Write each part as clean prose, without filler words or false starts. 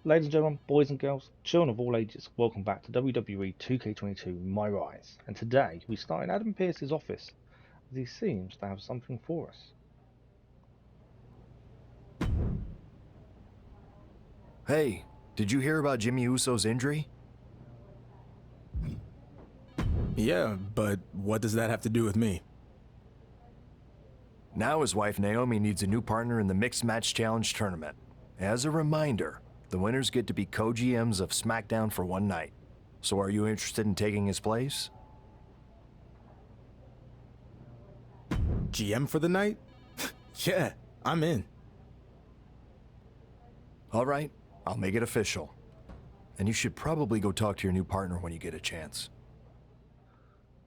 Ladies and gentlemen, boys and girls, children of all ages, welcome back to WWE 2K22 MyRise. And today we start in Adam Pearce's office, as he seems to have something for us. Hey, did you hear about Jimmy Uso's injury? Yeah, but what does that have to do with me? Now his wife Naomi needs a new partner in the Mixed Match Challenge tournament. As a reminder, the winners get to be co-GMs of SmackDown for one night. So are you interested in taking his place? GM for the night? Yeah, I'm in. All right, I'll make it official. And you should probably go talk to your new partner when you get a chance.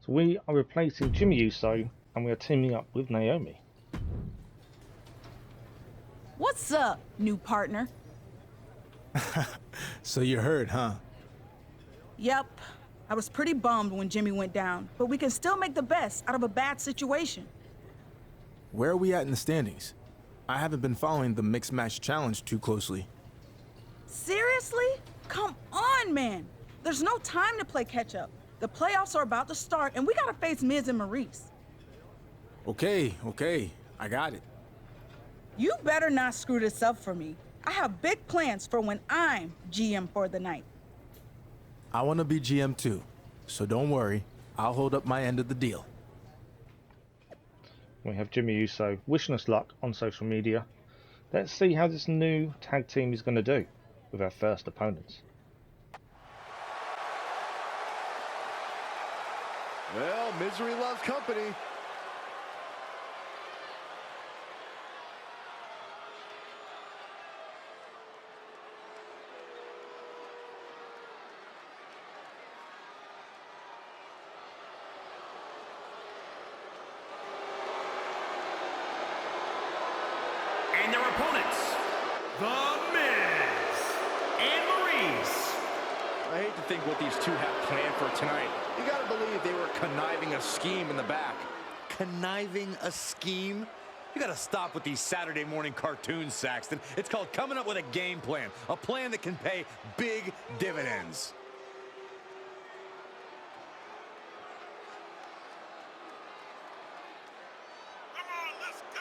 So we are replacing Jimmy Uso and we are teaming up with Naomi. What's up, new partner? So you heard, huh? Yep, I was pretty bummed when Jimmy went down, but we can still make the best out of a bad situation. Where are we at in the standings? I haven't been following the Mixed Match Challenge too closely. Seriously? Come on, man. There's no time to play catch-up. The playoffs are about to start, and we gotta face Miz and Maurice. Okay, I got it. You better not screw this up for me. I have big plans for when I'm GM for the night. I want to be GM too, so don't worry. I'll hold up my end of the deal. We have Jimmy Uso wishing us luck on social media. Let's see how this new tag team is going to do with our first opponents. Well, misery loves company. And their opponents, The Miz and Maurice. I hate to think what these two have planned for tonight. You gotta believe they were conniving a scheme in the back. Conniving a scheme? You gotta stop with these Saturday morning cartoons, Saxton. It's called coming up with a game plan. A plan that can pay big dividends. Come on, let's go!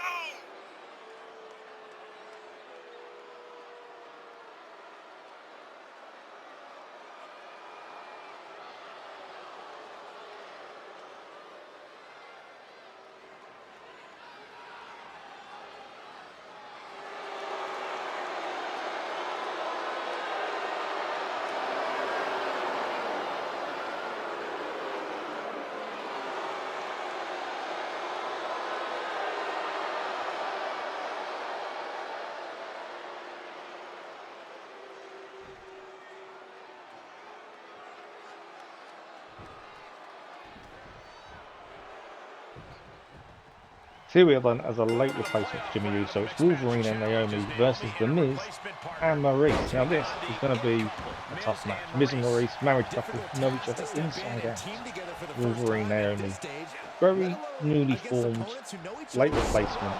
Here we are then as a late replacement for Jimmy Uso. It's Wolverine and Naomi versus The Miz and Maurice. Now this is going to be a tough match. Miz and Maurice, married couple, know each other inside out. Wolverine, Naomi, very newly formed, late replacement.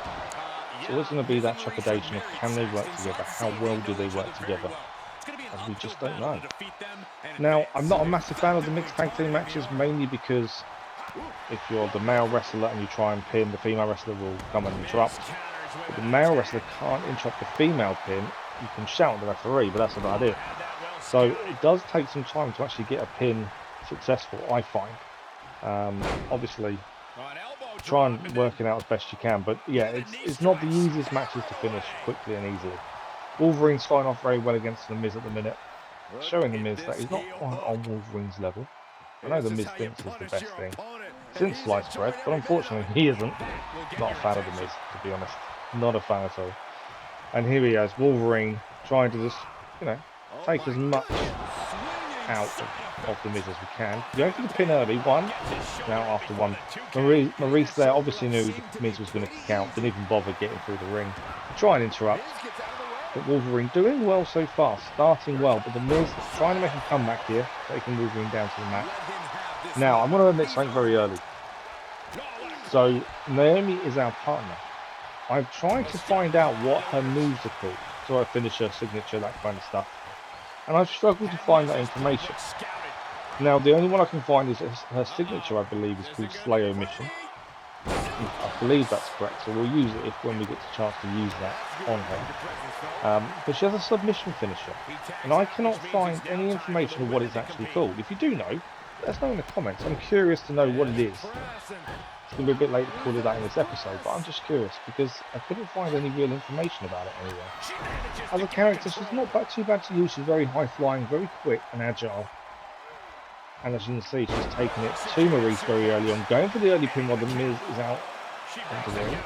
So there's going to be that trepidation of can they work together? How well do they work together? As we just don't know. Now, I'm not a massive fan of the mixed tag team matches, mainly because if you're the male wrestler and you try and pin, the female wrestler will come and interrupt. But the male wrestler can't interrupt the female pin. You can shout at the referee, but that's about it. So it does take some time to actually get a pin successful, I find. Obviously, try and work it out as best you can. But yeah, it's not the easiest matches to finish quickly and easily. Wolverine's starting off very well against The Miz at the minute, showing The Miz that he's not on Wolverine's level. I know The Miz thinks he's the best thing since sliced bread, but unfortunately he isn't. Not a fan of The Miz, to be honest. Not a fan at all. And here he is, Wolverine, trying to just, take as much out of The Miz as we can. Going for the pin early, one. Now after one. Maurice there obviously knew The Miz was going to kick out, didn't even bother getting through the ring. Try and interrupt. But Wolverine doing well so far, starting well, but The Miz trying to make a comeback here, taking Wolverine down to the mat. Now, I'm going to admit something very early. So, Naomi is our partner. I've tried to find out what her moves are called, so her finisher, signature, that kind of stuff. and I've struggled to find that information. Now, the only one I can find is her signature, I believe, is called Slayer Mission. I believe that's correct, so we'll use it when we get the chance to use that on her. But she has a submission finisher, and I cannot find any information of what it's actually called. If you do know, let us know in the comments. I'm curious to know what it is. It's going to be a bit late to call it that in this episode, but I'm just curious because I couldn't find any real information about it anywhere. As a character, she's not too bad to use. She's very high-flying, very quick and agile. And as you can see, she's taking it to Maurice very early on, going for the early pin while the Miz is out of the ring.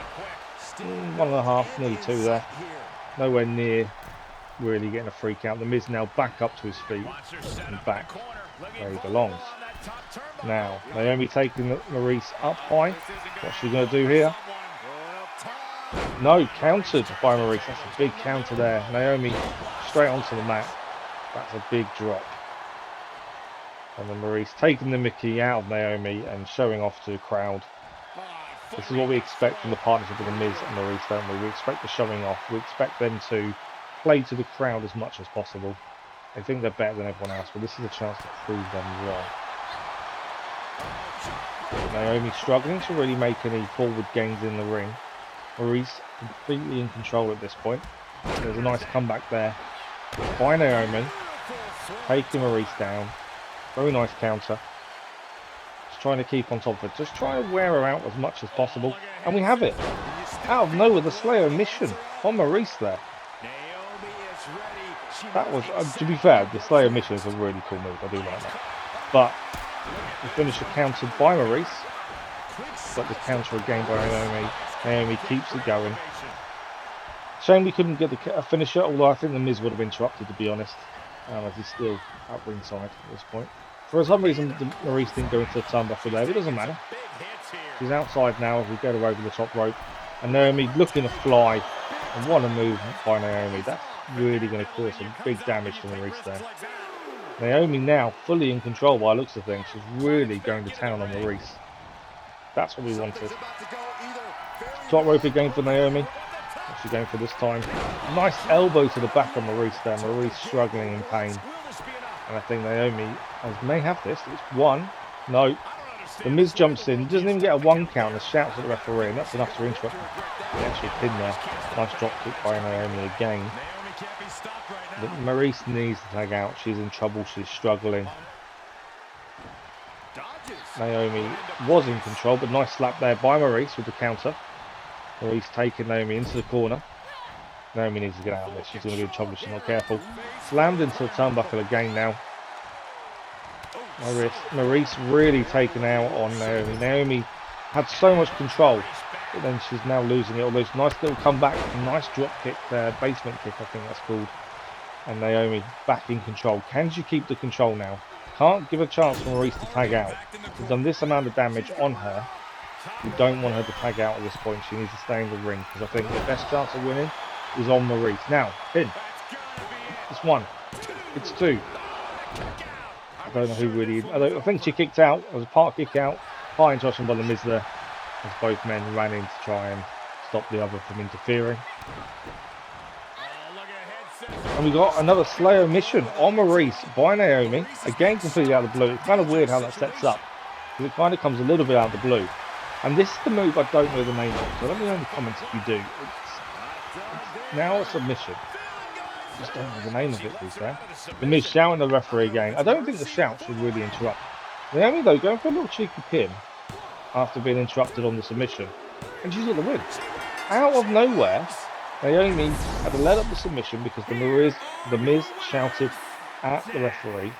1.5, nearly 2 there. Nowhere near really getting a freak out. The Miz now back up to his feet and back where he belongs. Now, Naomi taking Maurice up high. What's she going to do here? No, countered by Maurice. That's a big counter there. Naomi straight onto the mat. That's a big drop. And then Maurice taking the mickey out of Naomi and showing off to the crowd. This is what we expect from the partnership of the Miz and Maurice, don't we? We expect the showing off. We expect them to play to the crowd as much as possible. They think they're better than everyone else, but this is a chance to prove them wrong. Naomi struggling to really make any forward gains in the ring. Maurice completely in control at this point. There's a nice comeback there by Naomi, taking Maurice down. Very nice counter. Just trying to keep on top of it. Just trying to wear her out as much as possible. And we have it. Out of nowhere, the Slayer mission on Maurice there. That was, to be fair, the Slayer mission is a really cool move. I do like that. But the finisher countered by Maurice. But the counter again by Naomi. Naomi keeps it going. Shame we couldn't get a finisher, although I think the Miz would have interrupted, to be honest. As he's still at ringside at this point. For some reason, Maurice didn't go into the turnbuckle there, but it doesn't matter. She's outside now as we get her over the top rope. And Naomi looking to fly. And what a move by Naomi. That's really going to cause some big damage to Maurice there. Naomi now fully in control by the looks of things. She's really going to town on Maurice. That's what we wanted. Top rope again for Naomi. What's she going for this time? Nice elbow to the back of Maurice there. Maurice struggling in pain. And I think Naomi may have this. It's one. No. The Miz jumps in. Doesn't even get a 1 count and shouts at the referee. And that's enough to interrupt the actual pin there. Nice drop kick by Naomi again. But Maurice needs to tag out. She's in trouble. She's struggling. Naomi was in control, but nice slap there by Maurice with the counter. Maurice taking Naomi into the corner. Naomi needs to get out of this. She's going to be in trouble if she's not careful. Slammed into the turnbuckle again now. Maurice really taken out on Naomi. Naomi had so much control, but then she's now losing it. Although nice little comeback, nice drop kick there, basement kick I think that's called. And Naomi back in control. Can she keep the control now? Can't give a chance for Maurice to tag out. She's done this amount of damage on her. We don't want her to tag out at this point. She needs to stay in the ring because I think the best chance of winning is on Maurice. Now, pin. It's 1. It's 2. I don't know who really. I think she kicked out. It was a part kick out. High interruption by the Miz there, as both men ran in to try and stop the other from interfering. And we got another Slayer mission on Maurice by Naomi. Again, completely out of the blue. It's kind of weird how that sets up, because it kind of comes a little bit out of the blue. And this is the move I don't know the name of, so let me know in the comments if you do. It's now a submission. I just don't know the name of it, is there? The Miz shouting the referee again. I don't think the shout should really interrupt. Naomi, though, going for a little cheeky pin after being interrupted on the submission. And she's got the win. Out of nowhere, Naomi had to let up the submission because the Miz shouted at the referee.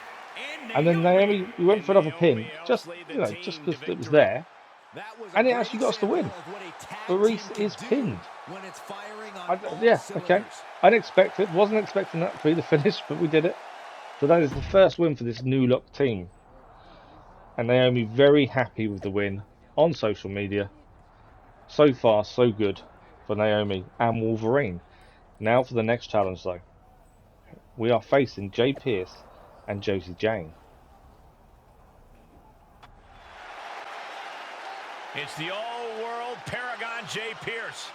And then Naomi went for another pin, just because it was there. And it actually got us the win. Maurice is pinned. Yeah, okay. I didn't expect it. Wasn't expecting that to be the finish, but we did it. So that is the first win for this new look team. And Naomi very happy with the win on social media. So far, so good for Naomi and Wolverine. Now for the next challenge, though. We are facing Jay Pierce and Josie Jane. It's the all-world Paragon Jay Pierce.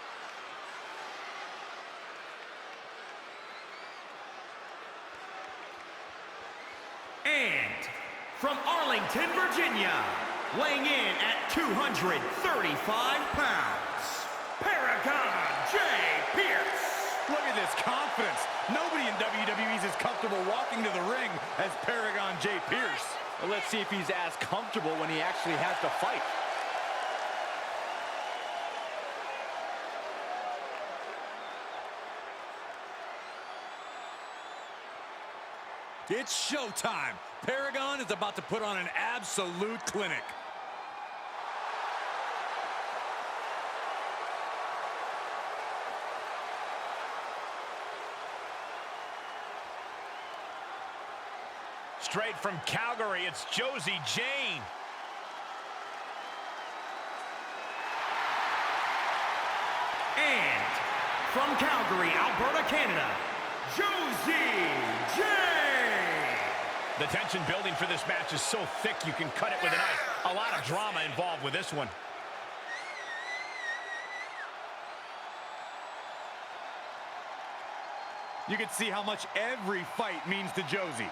from Arlington, Virginia, weighing in at 235 pounds, Paragon J. Pierce. Look at this confidence. Nobody in WWE is as comfortable walking to the ring as Paragon J. Pierce. Well, let's see if he's as comfortable when he actually has to fight. It's showtime. Paragon is about to put on an absolute clinic. Straight from Calgary, it's Josie Jane. And from Calgary, Alberta, Canada, Josie Jane. The tension building for this match is so thick you can cut it with a knife. A lot of drama involved with this one. You can see how much every fight means to Josie.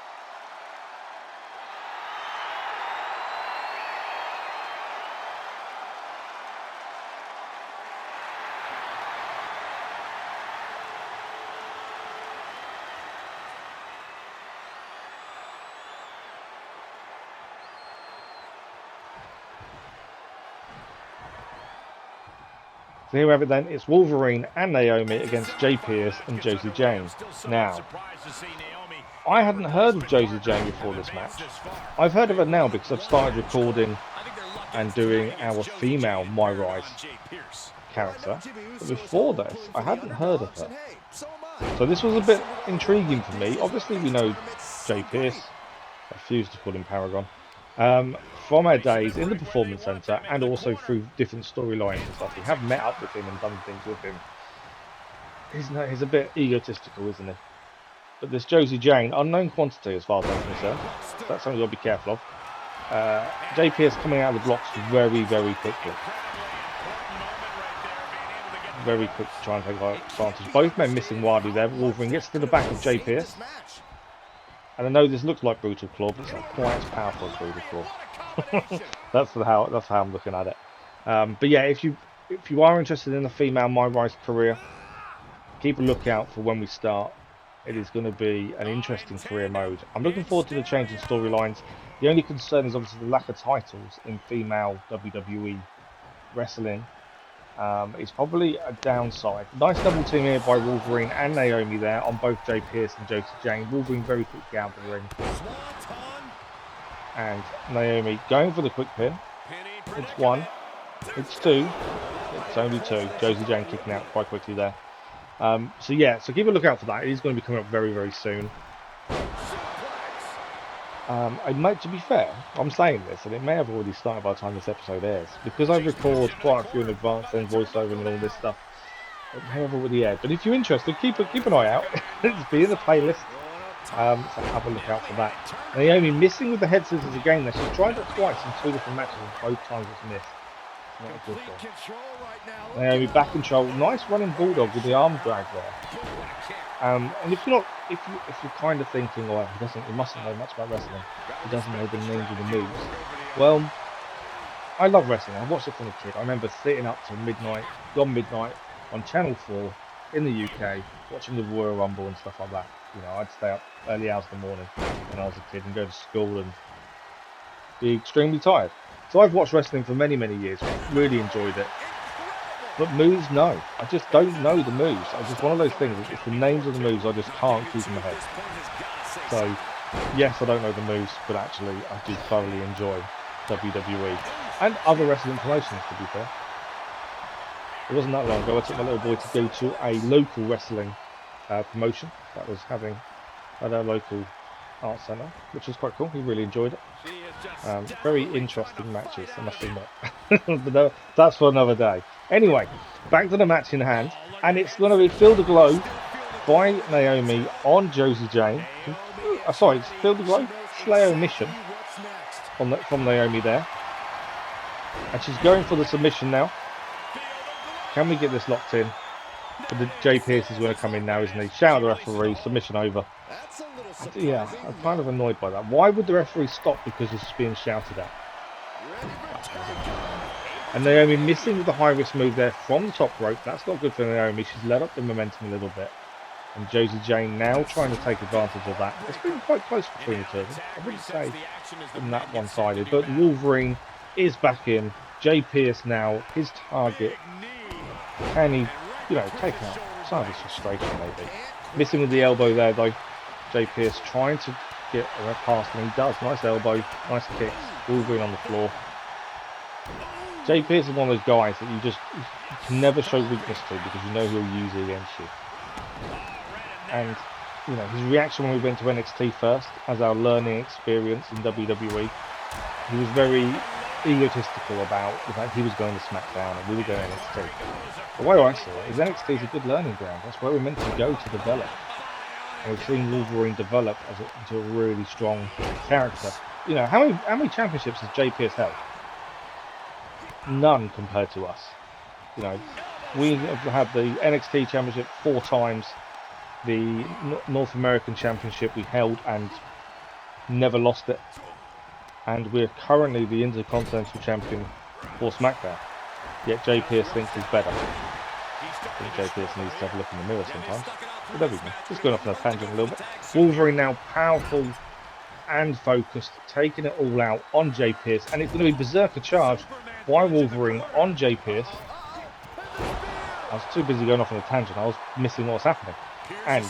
So here we have it then, it's Wolverine and Naomi against Jay Pierce and Josie Jane. Now, I hadn't heard of Josie Jane before this match. I've heard of her now because I've started recording and doing our female MyRise character. But before this, I hadn't heard of her. So this was a bit intriguing for me. Obviously we know Jay Pierce, I refuse to call him Paragon, from our days in the Performance Center and also through different storylines and stuff. We have met up with him and done things with him. He's a bit egotistical, isn't he? But this Josie Jane, unknown quantity as far as I'm concerned. So that's something you've got to be careful of. Jay Pierce coming out of the blocks very, very quickly. Very quick to try and take advantage. Both men missing wildly there. Wolverine gets to the back of Jay Pierce. And I know this looks like Brutal Claw, but it's not quite as powerful as Brutal Claw. that's how I'm looking at it. But yeah, if you are interested in the female MyRise career, keep a lookout for when we start. It is going to be an interesting career mode. I'm looking forward to the change in storylines. The only concern is obviously the lack of titles in female WWE wrestling. It's probably a downside. Nice double team here by Wolverine and Naomi there on both Jay Pierce and Josie Jane. Wolverine very quickly out of the ring. And Naomi going for the quick pin. It's one. It's two. It's only two. Josie Jane kicking out quite quickly there. So yeah, so keep a look out for that. It is going to be coming up very, very soon. To be fair, I'm saying this, and it may have already started by the time this episode airs, because I record quite a few in advance, then voiceover and all this stuff. It may have already aired, but if you're interested, keep an eye out. It's be in the playlist. So have a look out for that. Naomi missing with the head scissors again. There, she's tried it twice in two different matches, and both times it's missed. Not a good one. Naomi back control. Nice running bulldog with the arm drag there. And if you're kind of thinking, oh, he mustn't know much about wrestling, he doesn't know the names of the moves. Well, I love wrestling. I watched it from a kid. I remember sitting up till midnight, gone midnight, on Channel 4 in the UK, watching the Royal Rumble and stuff like that. You know, I'd stay up early hours in the morning when I was a kid and go to school and be extremely tired. So I've watched wrestling for many, many years. Really enjoyed it. But moves, no. I just don't know the moves. It's just one of those things. It's the names of the moves I just can't keep in my head. So, yes, I don't know the moves, but actually I do thoroughly enjoy WWE and other wrestling promotions, to be fair. It wasn't that long ago I took my little boy to go to a local wrestling promotion that was having at our local art centre, which was quite cool. He really enjoyed it. Very interesting matches, I must admit. But no, that's for another day. Anyway, back to the match in hand, and it's going to be Feel the Glow by Naomi on Josie Jane. Sorry, it's Feel the Glow, Slayer Mission from Naomi there. And she's going for the submission now. Can we get this locked in? But the Jay Pierce is going to come in now, isn't he? Shout out the referee, submission over. Yeah, I'm kind of annoyed by that. Why would the referee stop because this is being shouted at? And Naomi missing with the high-risk move there from the top rope. That's not good for Naomi. She's let up the momentum a little bit. And Josie Jane now trying to take advantage of that. It's been quite close between the two of them. I wouldn't say from that one-sided. But Wolverine is back in. Jay Pierce now, his target. Can he, take out some of his frustration maybe. Missing with the elbow there though. Jay Pierce trying to get past, and he does. Nice elbow, nice kicks. Wolverine on the floor. Jay Pierce is one of those guys that you can never show weakness to because you know he'll use it against you. And his reaction when we went to NXT first, as our learning experience in WWE, he was very egotistical about the fact he was going to SmackDown and we were going to NXT. The way I saw it is NXT is a good learning ground. That's where we're meant to go to develop. And we've seen Wolverine develop into a really strong character. How many championships has Jay Pierce held? None compared to us. We have had the NXT Championship 4 times. The North American Championship we held and never lost it. And we're currently the Intercontinental Champion for SmackDown. Yet Jay Pierce thinks he's better. I think Jay Pierce needs to have a look in the mirror sometimes. But there we go. Just going off on a tangent a little bit. Wolverine now powerful and focused, taking it all out on Jay Pierce. And it's going to be Berserker charge by Wolverine on Jay Pierce. I was too busy going off on a tangent. I was missing what was happening. And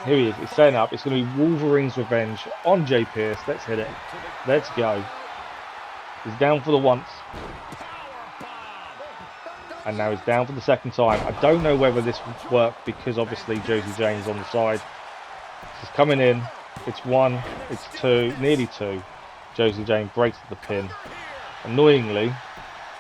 here he is. It's setting up. It's going to be Wolverine's revenge on Jay Pierce. Let's hit it. Let's go. He's down for the once. And now he's down for the second time. I don't know whether this would work because obviously Josie Jane's on the side. She's coming in. It's 1. It's 2. Nearly 2. Josie Jane breaks the pin. Annoyingly,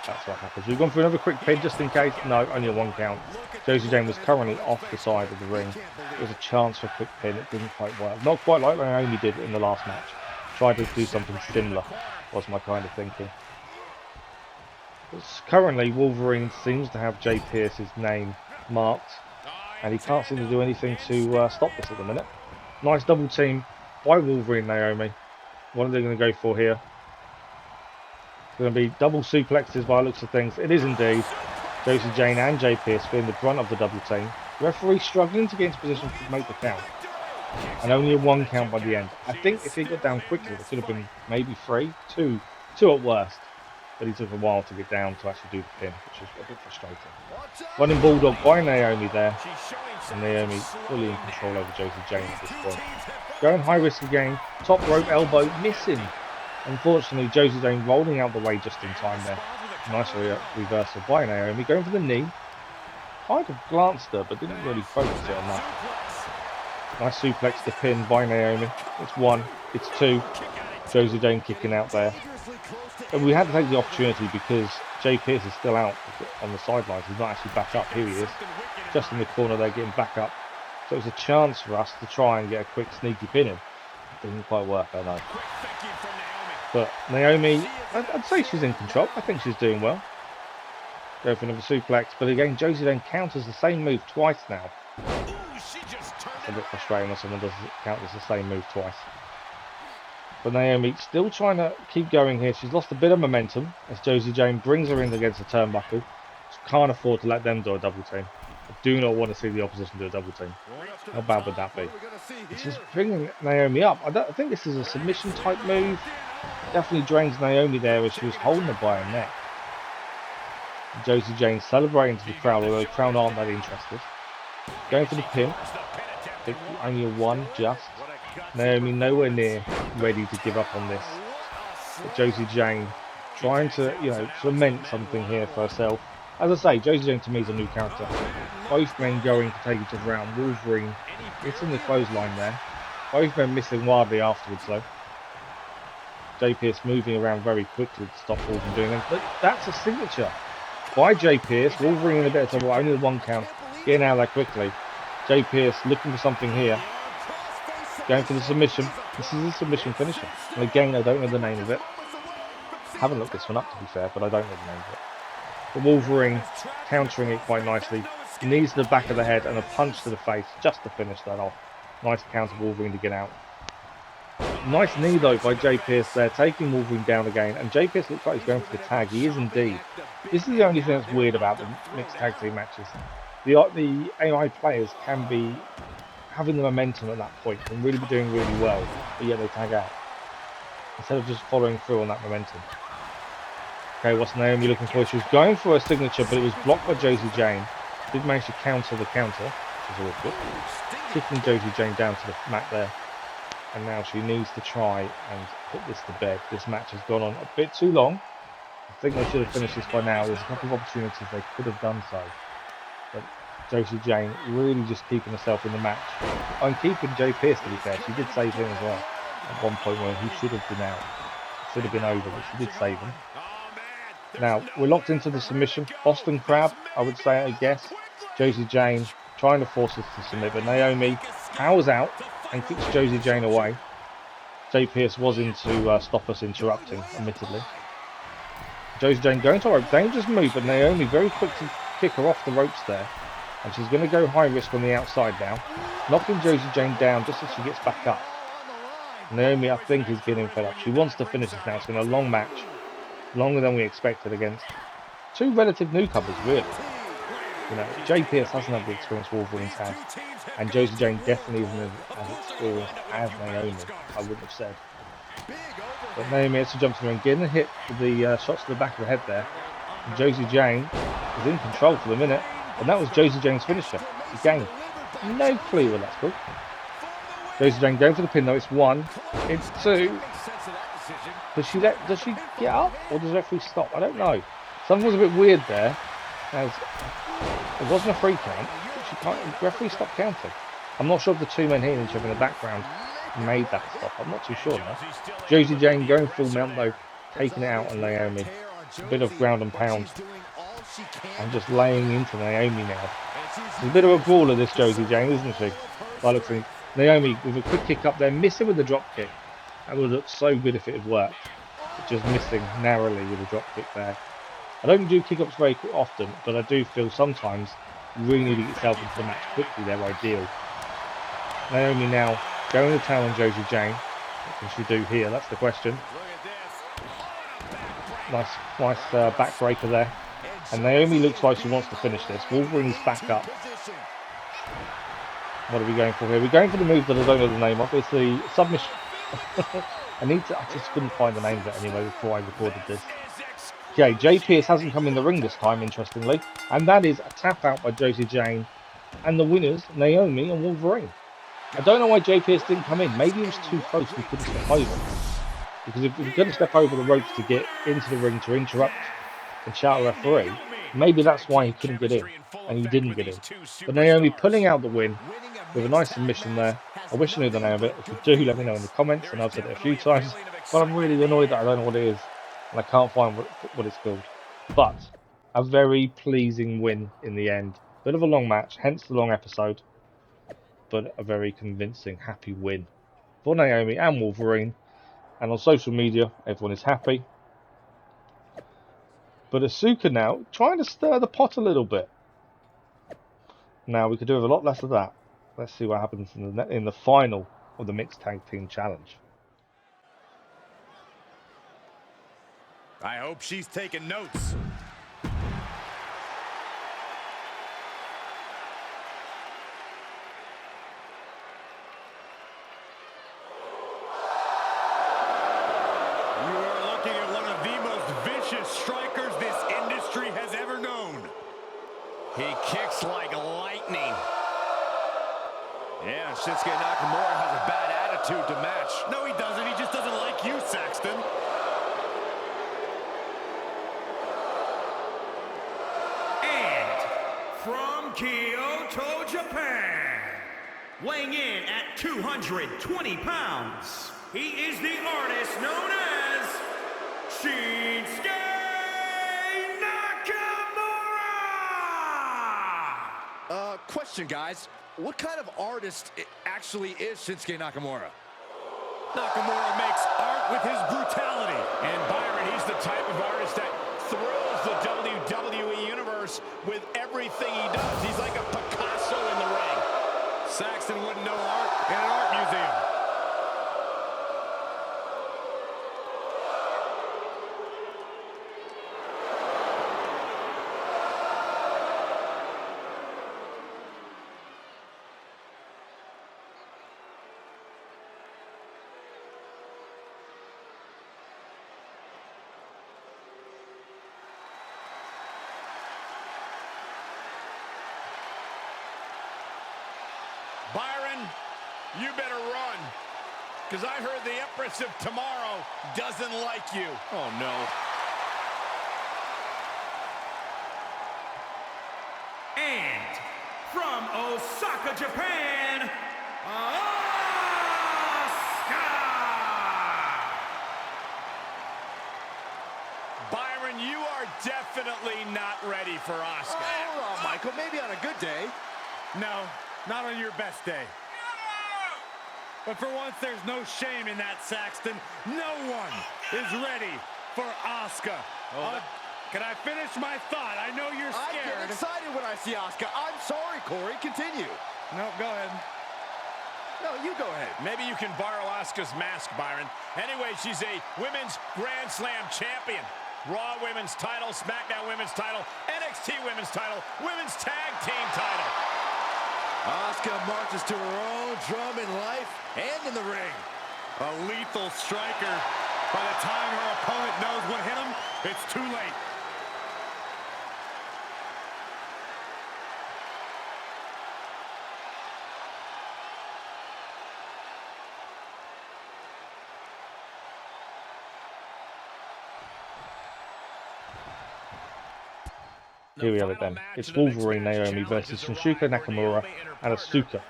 that's what happens. We've gone for another quick pin just in case. No, only a 1 count. Josie Jane was currently off the side of the ring. There was a chance for a quick pin. It didn't quite work. Not quite like Naomi did in the last match. Tried to do something similar, was my kind of thinking. But currently, Wolverine seems to have Jay Pierce's name marked. And he can't seem to do anything to stop this at the minute. Nice double team by Wolverine and Naomi. What are they going to go for here? It's going to be double suplexes by the looks of things. It is indeed. Josie Jane and Jay Pierce feeling the brunt of the double team. Referee struggling to get into position to make the count. And only a 1 count by the end. I think if he got down quickly, it could have been maybe 3, 2 at worst. But he took a while to get down to actually do the pin, which is a bit frustrating. Running Bulldog by Naomi there. And Naomi fully in control over Josie Jane at this point. Going high risk again. Top rope elbow missing. Unfortunately, Josie Jane rolling out the way just in time there. Nice reversal by Naomi. Going for the knee. Kind of glanced her, but didn't really focus it on that. Nice suplex to pin by Naomi. It's 1. It's 2. Josie Jane kicking out there. And we had to take the opportunity because Jay Pierce is still out on the sidelines. He's not actually back up. Here he is. Just in the corner there, getting back up. So it was a chance for us to try and get a quick sneaky pin in. Didn't quite work, I know. But Naomi, I'd say she's in control. I think she's doing well. Go for another suplex. But again, Josie then counters the same move twice now. It's a bit frustrating when someone does counters the same move twice. But Naomi still trying to keep going here. She's lost a bit of momentum as Josie Jane brings her in against the turnbuckle. She can't afford to let them do a double team. I do not want to see the opposition do a double team. How bad would that be? It's just bringing Naomi up. I think this is a submission type move. Definitely drains Naomi there as she was holding her by her neck. And Josie Jane celebrating to the crowd, although the crowd aren't that interested. Going for the pin. Only a 1 just. Naomi nowhere near ready to give up on this. But Josie Jane trying to, cement something here for herself. As I say, Josie Jane to me is a new character. Both men going to take each other out. Wolverine hitting the clothesline there. Both men missing wildly afterwards though. Jay Pierce moving around very quickly to stop Wolverine from doing it. But that's a signature by Jay Pierce. Wolverine in a bit of trouble, only the 1 count. Getting out of there quickly. Jay Pierce looking for something here. Going for the submission. This is a submission finisher. And again, I don't know the name of it. Haven't looked this one up to be fair, but I don't know the name of it. But Wolverine countering it quite nicely. Knees to the back of the head and a punch to the face just to finish that off. Nice counter Wolverine to get out. Nice knee though by Jay Pierce there, taking Wolverine down again. And Jay Pierce looks like he's going for the tag. He is indeed. This is the only thing that's weird about the mixed tag team matches. The AI players can be having the momentum at that point and really be doing really well, but yet they tag out instead of just following through on that momentum. Okay, what's Naomi looking for? She was going for a signature, but it was blocked by Josie Jane. Did manage to counter the counter, which is always good. Kicking Josie Jane down to the mat there. And now she needs to try and put this to bed. This match has gone on a bit too long. I think they should have finished this by now. There's a couple of opportunities they could have done so. But Josie Jane really just keeping herself in the match. I'm keeping Jay Pierce, to be fair. She did save him as well at one point where he should have been out. It should have been over, but she did save him. Now, we're locked into the submission. Boston Crab, I would say, I guess. Josie Jane trying to force us to submit, but Naomi powers out and kicks Josie Jane away. Jay Pierce was in to stop us interrupting, admittedly. Josie Jane going to a dangerous move, but Naomi very quick to kick her off the ropes there. And she's going to go high risk on the outside now, knocking Josie Jane down just as she gets back up. Naomi, I think, is getting fed up. She wants to finish this now. It's been a long match. Longer than we expected against two relative newcomers, really. You know, Jay Pierce hasn't had the experience Wolverine's had, and Josie Jane definitely isn't as experienced as Naomi, I wouldn't have said. But Naomi has to jump to the ring, getting a hit with the shots to the back of the head there. And Josie Jane is in control for the minute, and that was Josie Jane's finisher. Again, no clue what that's called. Josie Jane going for the pin though. It's 1, it's 2. Does she get up, or does the referee stop? I don't know. Something was a bit weird there, as it wasn't a free count. She can't. The referee stopped counting. I'm not sure if the two men hitting each other in the background made that stop. I'm not too sure now. Josie Jane going full mount though, taking it out on Naomi. A bit of ground and pound, and just laying into Naomi now. She's a bit of a brawler, this Josie Jane, isn't she? By looks like Naomi with a quick kick up there, missing with the drop kick. That would look so good if it had worked. But just missing narrowly with a drop kick there. I don't do kick-ups very often, but I do feel sometimes you really need to get yourself into the match quickly. They're ideal. Naomi now going to town on Josie Jane. What can she do here? That's the question. Nice backbreaker there. And Naomi looks like she wants to finish this. Wolverine's back up. What are we going for here? We're going for the move that I don't know the name of. It's the submission. I just couldn't find the name of it anyway before I recorded this. Okay, Jay Pierce hasn't come in the ring this time, interestingly. And that is a tap out by Josie Jane. And the winners, Naomi and Wolverine. I don't know why Jay Pierce didn't come in. Maybe he was too close, we couldn't step over. Because if we're going to step over the ropes to get into the ring to interrupt and shout at the referee, maybe that's why he couldn't get in. And he didn't get in. But Naomi pulling out the win with a nice submission there. I wish I knew the name of it. If you do, let me know in the comments. And I've said it a few times. But I'm really annoyed that I don't know what it is. And I can't find what it's called. But a very pleasing win in the end. Bit of a long match, hence the long episode. But a very convincing, happy win for Naomi and Wolverine. And on social media, everyone is happy. But Asuka now trying to stir the pot a little bit. Now we could do with a lot less of that. Let's see what happens in the final of the Mixed Tag Team Challenge. I hope she's taking notes. Strikers this industry has ever known. He kicks like lightning. Yeah, Shinsuke Nakamura has a bad attitude to match. No, he doesn't. He just doesn't like you, Saxton. And from Kyoto, Japan, weighing in at 220 pounds, he is the artist known as Shinsuke Nakamura! Question, guys. What kind of artist actually is Shinsuke Nakamura? Nakamura makes art with his brutality. And Byron, he's the type of artist that thrills the WWE Universe with everything he does. He's like a Picasso in the ring. Saxton wouldn't know art in an art museum. Byron, you better run. Because I heard the Empress of Tomorrow doesn't like you. Oh, no. And from Osaka, Japan, Asuka! Byron, you are definitely not ready for Asuka. Hold on, Michael. Maybe on a good day. No, not on your best day. But for once, there's no shame in that, Saxton. No one is ready for Asuka. Can I finish my thought? I know you're scared. I get excited when I see Asuka. I'm sorry, Corey. Continue. No, go ahead. No, you go ahead. Maybe you can borrow Asuka's mask, Byron. Anyway, she's a Women's Grand Slam champion. Raw Women's title, SmackDown Women's title, NXT Women's title, Women's Tag Team title. Asuka marches to her own drum in life and in the ring. A lethal striker. By the time her opponent knows what hit him, it's too late. Here we have it then. It's Wolverine Naomi versus Shinsuke Nakamura and Asuka.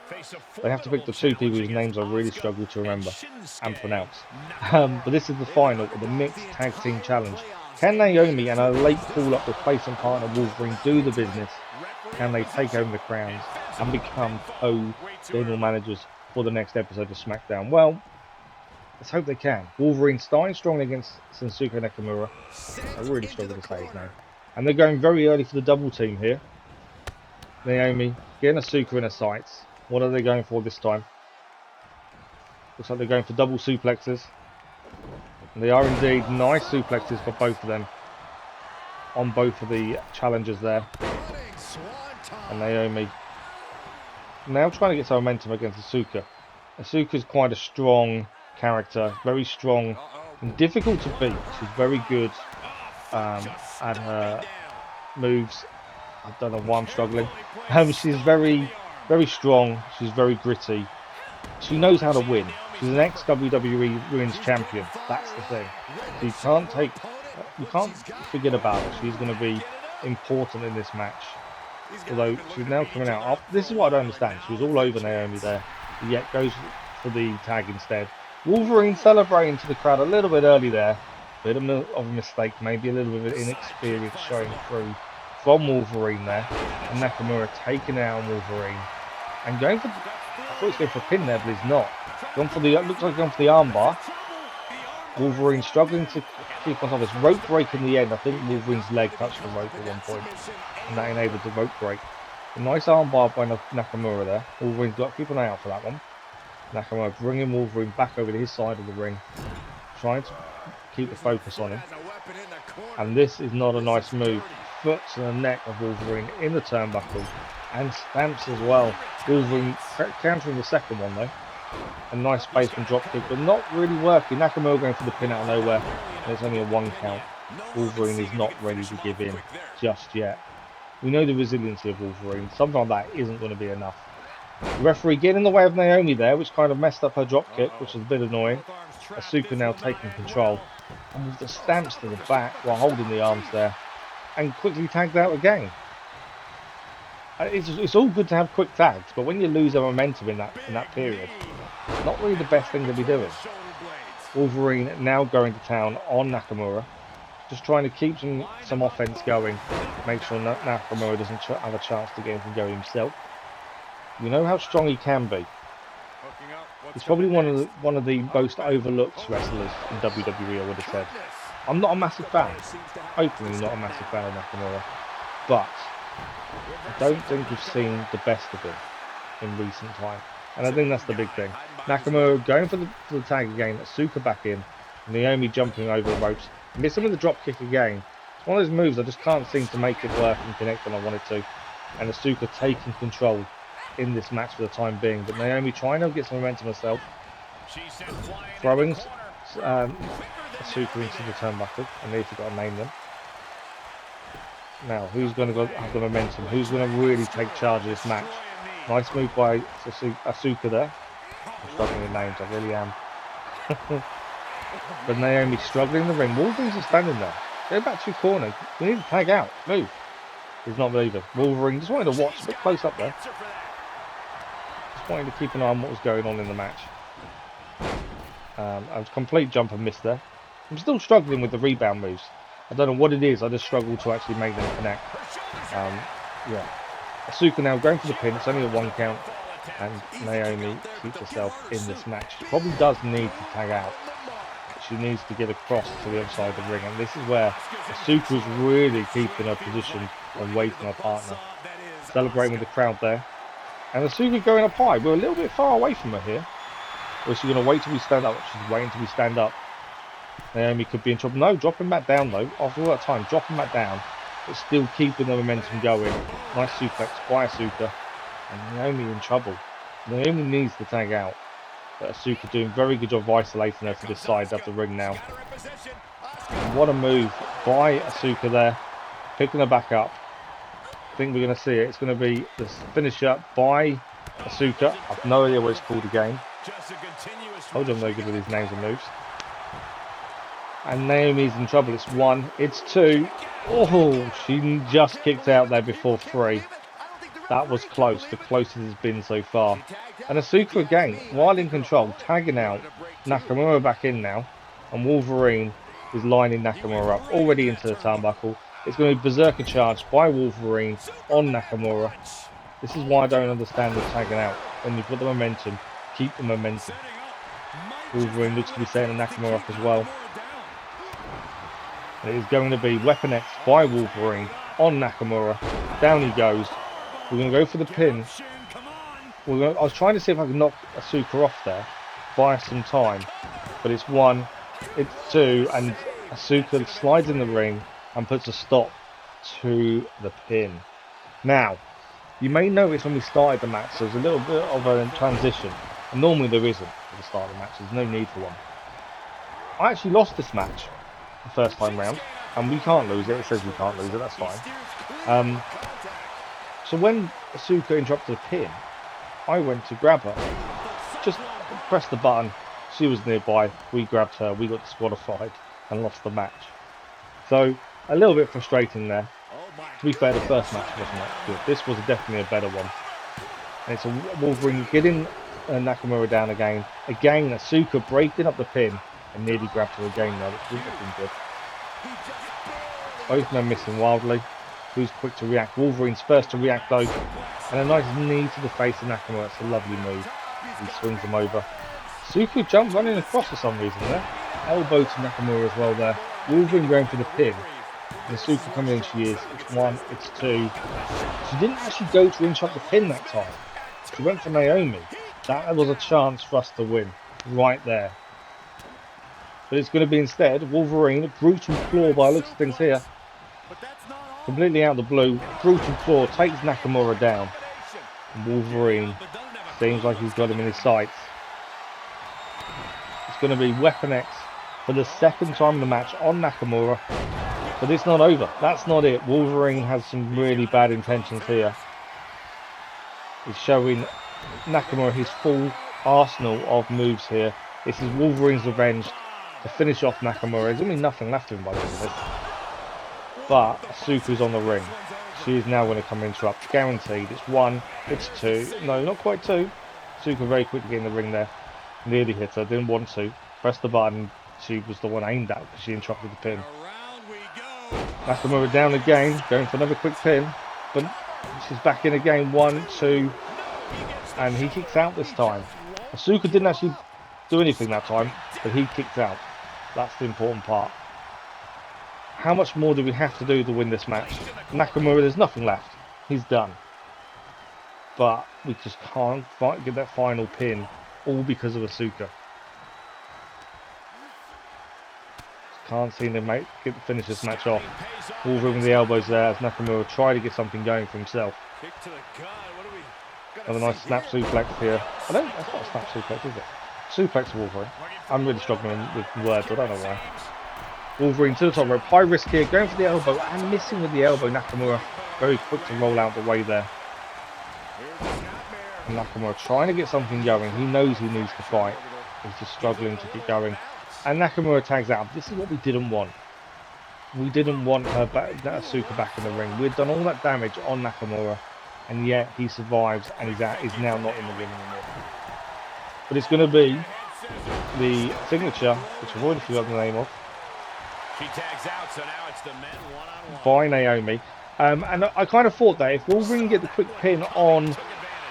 They have to pick the two people whose names I really struggle to remember and pronounce. But this is the final of the Mixed Tag Team Challenge. Can Naomi and her late call-up replacement partner Wolverine do the business? Can they take home the crowns and become co-general managers for the next episode of SmackDown? Well, let's hope they can. Wolverine starting strongly against Shinsuke Nakamura. I really struggle to say his name. And they're going very early for the double team here. Naomi getting Asuka in her sights. What are they going for this time? Looks like they're going for double suplexes. And they are indeed nice suplexes for both of them. On both of the challengers there. And Naomi now trying to get some momentum against Asuka. Asuka's quite a strong character. Very strong and difficult to beat. She's very good at her moves. I don't know why I'm struggling. She's very strong. She's very gritty. She knows how to win. She's an ex-WWE Women's Champion. That's the thing. So you can't forget about her. She's going to be important in this match. Although she's now coming out. This is what I don't understand. She was all over Naomi there, yet goes for the tag instead. Wolverine celebrating to the crowd a little bit early there. Bit of a mistake, maybe a little bit of inexperience showing through from Wolverine there. And Nakamura taking it out on Wolverine. And going for, I thought he was going for a pin there, but he's not. Looks like going for the armbar. Wolverine struggling to keep on top of this. Rope break in the end. I think Wolverine's leg touched the rope at one point. And that enabled the rope break. A nice armbar by Nakamura there. Wolverine's got to keep an eye out for that one. Nakamura bringing Wolverine back over to his side of the ring. Trying to keep the focus on him. And this is not a nice move. Foot to the neck of Wolverine in the turnbuckle. And stamps as well. Wolverine countering the second one though. A nice basement dropkick, but not really working. Nakamura going for the pin out of nowhere. And it's only a 1 count. Wolverine is not ready to give in just yet. We know the resiliency of Wolverine. Something like that isn't going to be enough. The referee getting in the way of Naomi there, which kind of messed up her dropkick, which is a bit annoying. Asuka now taking control. And with the stamps to the back while holding the arms there. And quickly tagged out again. It's all good to have quick tags, but when you lose the momentum in that period, it's not really the best thing to be doing. Wolverine now going to town on Nakamura. Just trying to keep some offense going. Make sure Nakamura doesn't have a chance to get anything going himself. We know how strong he can be. He's probably one of the most overlooked wrestlers in WWE, I would have said. I'm not a massive fan. Openly not a massive fan of Nakamura. But I don't think we've seen the best of him in recent time. And I think that's the big thing. Nakamura going for the tag again. Asuka back in. Naomi jumping over the ropes. Missing with the drop kick again. It's one of those moves I just can't seem to make it work and connect when I want it to. And Asuka taking control in this match for the time being. But Naomi trying to get some momentum herself. Throwing Asuka into the turnbuckle. I need to got to name them. Now, who's going to have the momentum? Who's going to really take charge of this match? Nice move by Asuka there. I'm struggling with names, I really am. But Naomi struggling in the ring. Wolverine's just standing there. Go back to your corner. We need to tag out. Move. He's not believing. Wolverine just wanted to watch a bit close up there. Just wanted to keep an eye on what was going on in the match. I was complete jump and miss there. I'm still struggling with the rebound moves. I don't know what it is. I just struggle to actually make them connect. Yeah. Asuka now going for the pin. It's only a 1 count. And Naomi keeps herself in this match. She probably does need to tag out. She needs to get across to the other side of the ring. And this is where Asuka is really keeping her position away from her partner. Celebrating with the crowd there. And Asuka going up high. We're a little bit far away from her here. Or is she going to wait till we stand up? She's waiting till we stand up. Naomi could be in trouble. No, dropping back down though. After all that time, dropping back down. But still keeping the momentum going. Nice suplex by Asuka. And Naomi in trouble. Naomi needs to tag out. But Asuka doing a very good job of isolating her to this side of the ring now. And what a move by Asuka there. Picking her back up. I think we're going to see it. It's going to be the finisher by Asuka. I have no idea what it's called again. Hold on, I'm no good with these names and moves. And Naomi's in trouble. It's 1. It's 2. Oh, she just kicked out there before 3. That was close. The closest it's been so far. And Asuka again, while in control, tagging out. Nakamura back in now. And Wolverine is lining Nakamura up. Already into the turnbuckle. It's going to be Berserker charge by Wolverine on Nakamura. This is why I don't understand the tagging out. When you've got the momentum, keep the momentum. Wolverine looks to be setting Nakamura up as well. It is going to be Weapon X by Wolverine on Nakamura. Down he goes. We're going to go for the pin. I was trying to see if I could knock Asuka off there. Buy some time. But it's 1. It's 2. And Asuka slides in the ring and puts a stop to the pin. Now, you may notice when we started the match, there's a little bit of a transition. And normally there isn't at the start of the match. There's no need for one. I actually lost this match the first time round. And we can't lose it. It says we can't lose it. That's fine. So when Asuka interrupted the pin, I went to grab her. Just press the button. She was nearby. We grabbed her. We got disqualified and lost the match. So a little bit frustrating there. To be fair, the first match wasn't that good. This was definitely a better one. And it's a Wolverine getting Nakamura down again. Again, Asuka breaking up the pin and nearly grabbed her again there, which wouldn't have been good. Both men missing wildly. Who's quick to react? Wolverine's first to react though. And a nice knee to the face of Nakamura. It's a lovely move. He swings him over. Asuka jump running across for some reason there. Elbow to Nakamura as well there. Wolverine going for the pin. And Asuka coming in, she is. It's 1, it's 2. She didn't actually go to interrupt the pin that time. She went for Naomi. That was a chance for us to win. Right there. But it's going to be instead Wolverine, brutal claw by the looks of things here. Completely out of the blue, brutal claw takes Nakamura down. And Wolverine seems like he's got him in his sights. It's going to be Weapon X for the second time in the match on Nakamura. But it's not over. That's not it. Wolverine has some really bad intentions here. He's showing Nakamura his full arsenal of moves here. This is Wolverine's revenge to finish off Nakamura. There's only nothing left of him by the end of this. But Asuka's on the ring. She is now going to come and interrupt. Guaranteed. It's 1. It's 2. No, not quite 2. Asuka very quickly in the ring there. Nearly hit her. Didn't want to. Pressed the button. She was the one aimed at because she interrupted the pin. Nakamura down again. Going for another quick pin. But she's back in again. 1, 2. And he kicks out this time. Asuka didn't actually do anything that time. But he kicked out. That's the important part. How much more do we have to do to win this match? Nakamura, there's nothing left. He's done. But we just can't get that final pin, all because of Asuka. Can't seem to finish this match off. Wolverine with the elbows there as Nakamura try to get something going for himself. Have a nice snap suplex here. That's not a snap suplex, is it? Suplex Wolverine. I'm really struggling with words, I don't know why. Wolverine to the top rope, high risk here, going for the elbow and missing with the elbow. Nakamura very quick to roll out the way there. from Nakamura, trying to get something going. He knows he needs to fight. He's just struggling to get going. And Nakamura tags out. This is what we didn't want. We didn't want Asuka back in the ring. We'd done all that damage on Nakamura, and yet he survives and he's now not in the ring anymore. But it's going to be the signature, which I've already forgotten the name of, She tags out, so now it's the men one-on-one. by Naomi. And I kind of thought that if Wolverine get the quick pin on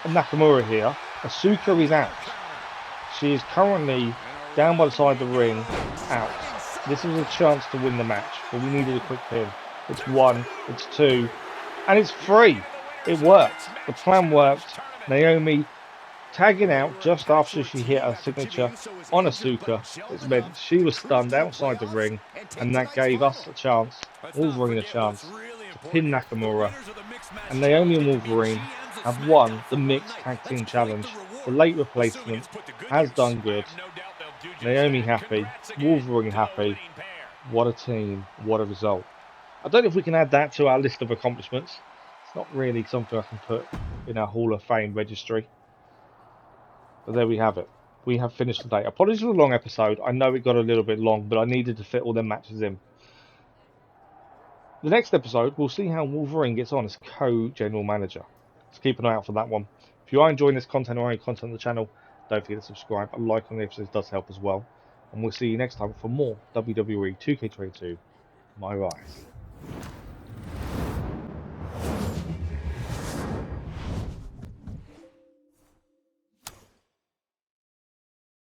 Nakamura here, Asuka is out. She is currently down by the side of the ring, out. This was a chance to win the match, but we needed a quick pin. It's 1, it's 2, and it's 3. It worked. The plan worked. Naomi tagging out just after she hit her signature on Asuka. It meant she was stunned outside the ring, and that gave us a chance, Wolverine a chance, to pin Nakamura. And Naomi and Wolverine have won the Mixed Tag Team Challenge. The late replacement has done good. Naomi happy, Wolverine happy. What a team, what a result. I don't know if we can add that to our list of accomplishments. It's not really something I can put in our Hall of Fame registry. But there we have it. We have finished the day. Apologies for the long episode. I know it got a little bit long, but I needed to fit all the matches in. The next episode, we'll see how Wolverine gets on as co-general manager. So keep an eye out for that one. If you are enjoying this content or any content on the channel, don't forget to subscribe. A like on the episodes does help as well. And we'll see you next time for more WWE 2K22 MyRise.